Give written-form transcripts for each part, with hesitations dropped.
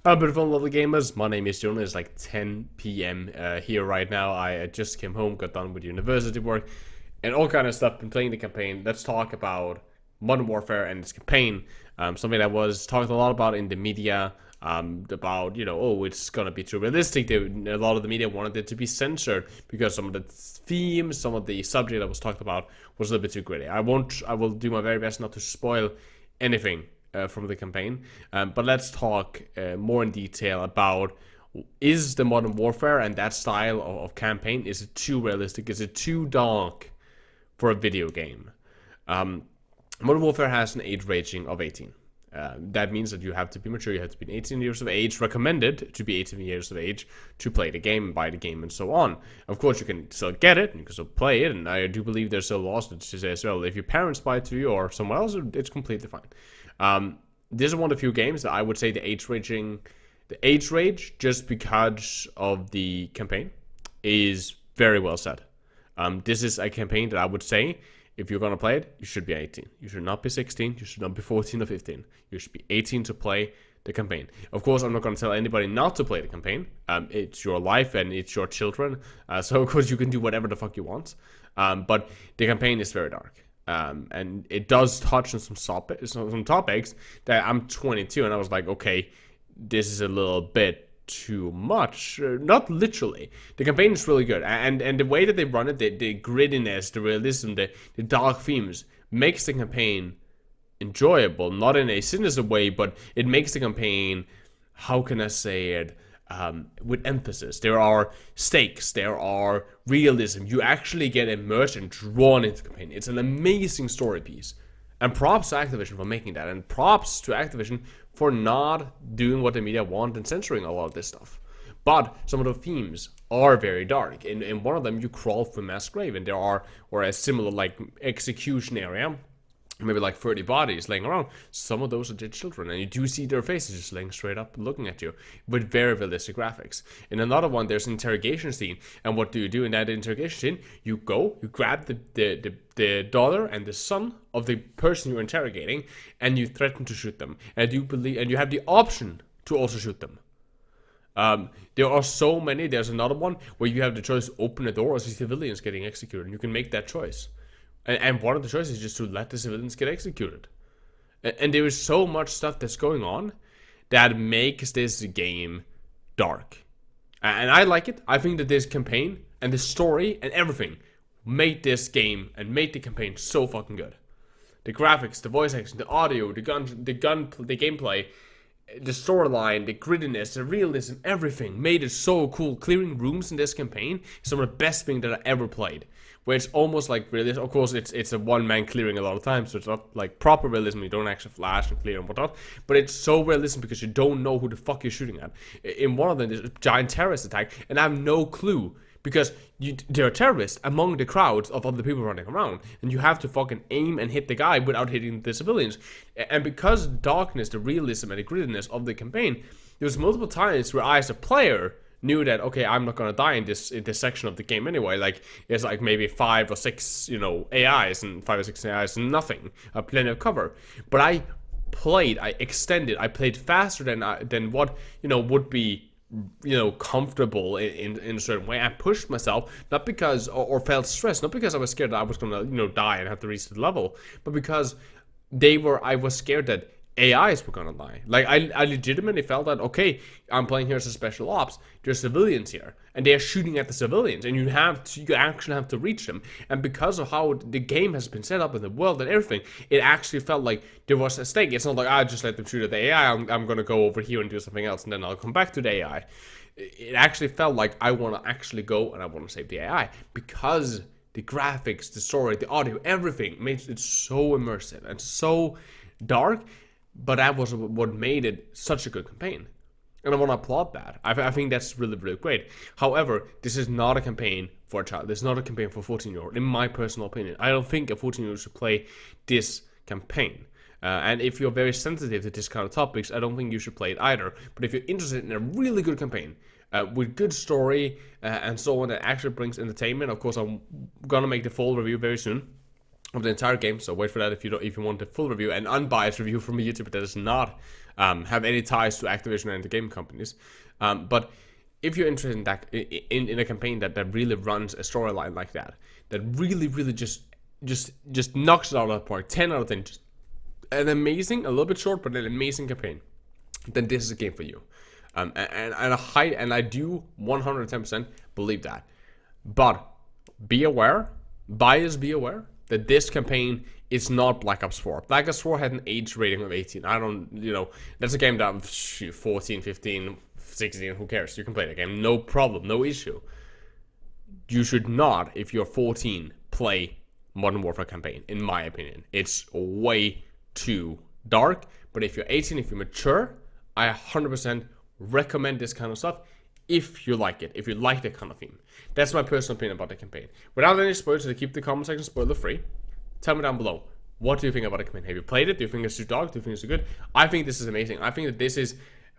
Beautiful lovely gamers, my name is Jonal. It's like 10 p.m. Here right now. I just came home, got done with university work, and all kind of stuff. Been playing the campaign. Let's talk about Modern Warfare and its campaign. Something that was talked a lot about in the media. About oh, it's gonna be too realistic. A lot of the media wanted it to be censored because some of the themes, some of the subject that was talked about was a little bit too gritty. I won't. I will do my very best not to spoil anything from the campaign. But let's talk more in detail about, is the Modern Warfare and that style of campaign, is it too realistic? Is it too dark for a video game? Modern Warfare has an age rating of 18. That means that you have to be mature, you have to be 18 years of age, recommended to be 18 years of age to play the game, buy the game, and so on. Of course, you can still get it, and you can still play it, and I do believe there's still laws that say as well, if your parents buy it to you or someone else, it's completely fine. This is one of the few games that I would say the age range, just because of the campaign, is very well set. This is a campaign that I would say, if you're gonna play it, you should be 18. You should not be 16. You should not be 14 or 15. You should be 18 to play the campaign. Of course, I'm not gonna tell anybody not to play the campaign. It's your life and it's your children, so of course you can do whatever the fuck you want. But the campaign is very dark. And it does touch on some topics that I'm 22 and I was like, okay, this is a little bit too much. Not literally. The campaign is really good, and the way that they run it, the grittiness, the realism, the dark themes makes the campaign enjoyable. Not in a sinister way, but it makes the campaign, how can I say it, with emphasis. There are stakes, there are realism. You actually get immersed and drawn into the campaign. It's an amazing story piece. And props to Activision for making that. And props to Activision for not doing what the media want and censoring a lot of this stuff. But some of the themes are very dark. In one of them, you crawl through mass grave, and there are, or a similar like execution area, maybe like 30 bodies laying around. Some of those are dead children, and you do see their faces just laying straight up looking at you with very realistic graphics. In another one, there's an interrogation scene, and what do you do in that interrogation scene? You grab the daughter and the son of the person you're interrogating, and you threaten to shoot them. And you have the option to also shoot them. There are so many. There's another one where you have the choice to open the door or see civilians getting executed, and you can make that choice. And one of the choices is just to let the civilians get executed. And there is so much stuff that's going on that makes this game dark. And I like it. I think that this campaign and the story and everything made this game and made the campaign so fucking good. The graphics, the voice acting, the audio, the gameplay, the storyline, the grittiness, the realism, everything made it so cool. Clearing rooms in this campaign is some of the best thing that I ever played. Where it's almost like realism. Of course, it's a one-man clearing a lot of times, so it's not like proper realism. You don't actually flash and clear and whatnot. But it's so realistic because you don't know who the fuck you're shooting at. In one of them, there's a giant terrorist attack, and I have no clue. Because there are terrorists among the crowds of other people running around, and you have to fucking aim and hit the guy without hitting the civilians. And because of the darkness, the realism, and the grittiness of the campaign, there was multiple times where I, as a player, knew that, okay, I'm not gonna die in this section of the game anyway. Like, it's like maybe 5 or 6 AIs, and 5 or 6 AIs and nothing, plenty of cover. But I played faster than what would be comfortable in a certain way. I pushed myself, not because or felt stressed, not because I was scared that I was gonna die and have to reach the level, but because I was scared that AIs were gonna die. Like, I legitimately felt that, okay, I'm playing here as a special ops, there's civilians here, and they're shooting at the civilians, and you actually have to reach them. And because of how the game has been set up in the world and everything, it actually felt like there was a stake. It's not like, I just let them shoot at the AI, I'm gonna go over here and do something else, and then I'll come back to the AI. It actually felt like I want to actually go and I want to save the AI, because the graphics, the story, the audio, everything makes it so immersive and so dark. But that was what made it such a good campaign. And I want to applaud that. I think that's really, really great. However, this is not a campaign for a child. This is not a campaign for a 14-year-old, in my personal opinion. I don't think a 14-year-old should play this campaign. And if you're very sensitive to this kind of topics, I don't think you should play it either. But if you're interested in a really good campaign, with good story and so on, that actually brings entertainment, of course, I'm going to make the full review very soon. of the entire game. So wait for that if you want the full review, an unbiased review from a YouTuber that does not have any ties to Activision and the game companies. But if you're interested in that, in a campaign that really runs a storyline like that really just knocks it out of the park, 10 out of 10, just an amazing, a little bit short, but an amazing campaign, then this is a game for you. And I do 110% believe that. But be aware, buyers be aware, that this campaign is not Black Ops 4. Black Ops 4 had an age rating of 18. I don't, that's a game that 14, 15, 16, who cares? You can play the game, no problem, no issue. You should not, if you're 14, play Modern Warfare campaign, in my opinion. It's way too dark. But if you're 18, if you're mature, I 100% recommend this kind of stuff if you like it, if you like that kind of theme. That's my personal opinion about the campaign. Without any spoilers, to keep the comment section spoiler free, tell me down below, what do you think about the campaign? Have you played it? Do you think it's too dark? Do you think it's too good? I think this is amazing. I think that this is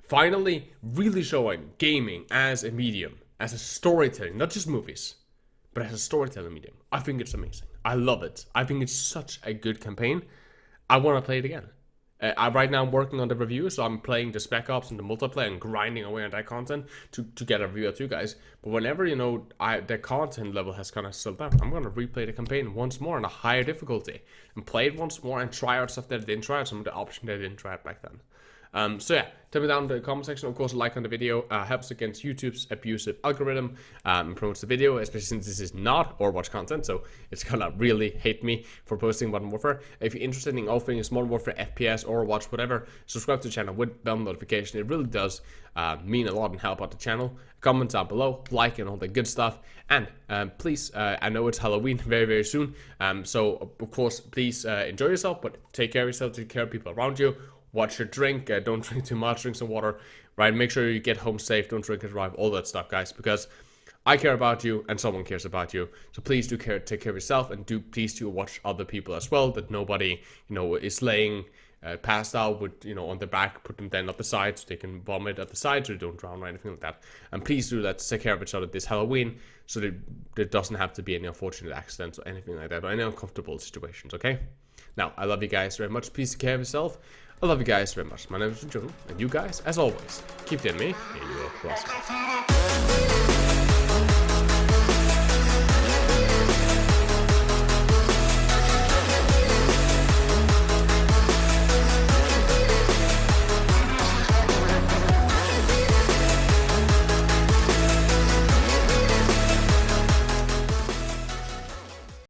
finally really showing gaming as a medium, as a storytelling, not just movies, but as a storytelling medium. I think it's amazing. I love it. I think it's such a good campaign. I want to play it again. Right now I'm working on the review, so I'm playing the Spec Ops and the multiplayer and grinding away on that content to get a review out to you guys. But whenever, the content level has kind of settled down, I'm going to replay the campaign once more on a higher difficulty and play it once more and try out stuff that I didn't try out, some of the options that I didn't try out back then. So yeah, tell me down in the comment section. Of course, a like on the video helps against YouTube's abusive algorithm and promotes the video, especially since this is not Overwatch content, so it's gonna really hate me for posting Modern Warfare. If you're interested in all things Modern Warfare, FPS, Overwatch, whatever, subscribe to the channel with bell notification. It really does mean a lot and help out the channel. Comment down below, like, and all the good stuff. And please, I know it's Halloween very, very soon, so of course, please enjoy yourself, but take care of yourself, take care of people around you. Watch your drink, don't drink too much, drink some water, right? Make sure you get home safe, don't drink and drive, all that stuff, guys, because I care about you and someone cares about you. So please do take care of yourself, and please do watch other people as well, that nobody, is laying passed out with, on their back, put them then up the side so they can vomit at the side so they don't drown or anything like that. And please do that, take care of each other this Halloween so that there doesn't have to be any unfortunate accidents or anything like that, or any uncomfortable situations, okay? Now, I love you guys very much. Please take care of yourself. I love you guys very much. My name is Jonal, and you guys, as always, keep getting me in your crosshair.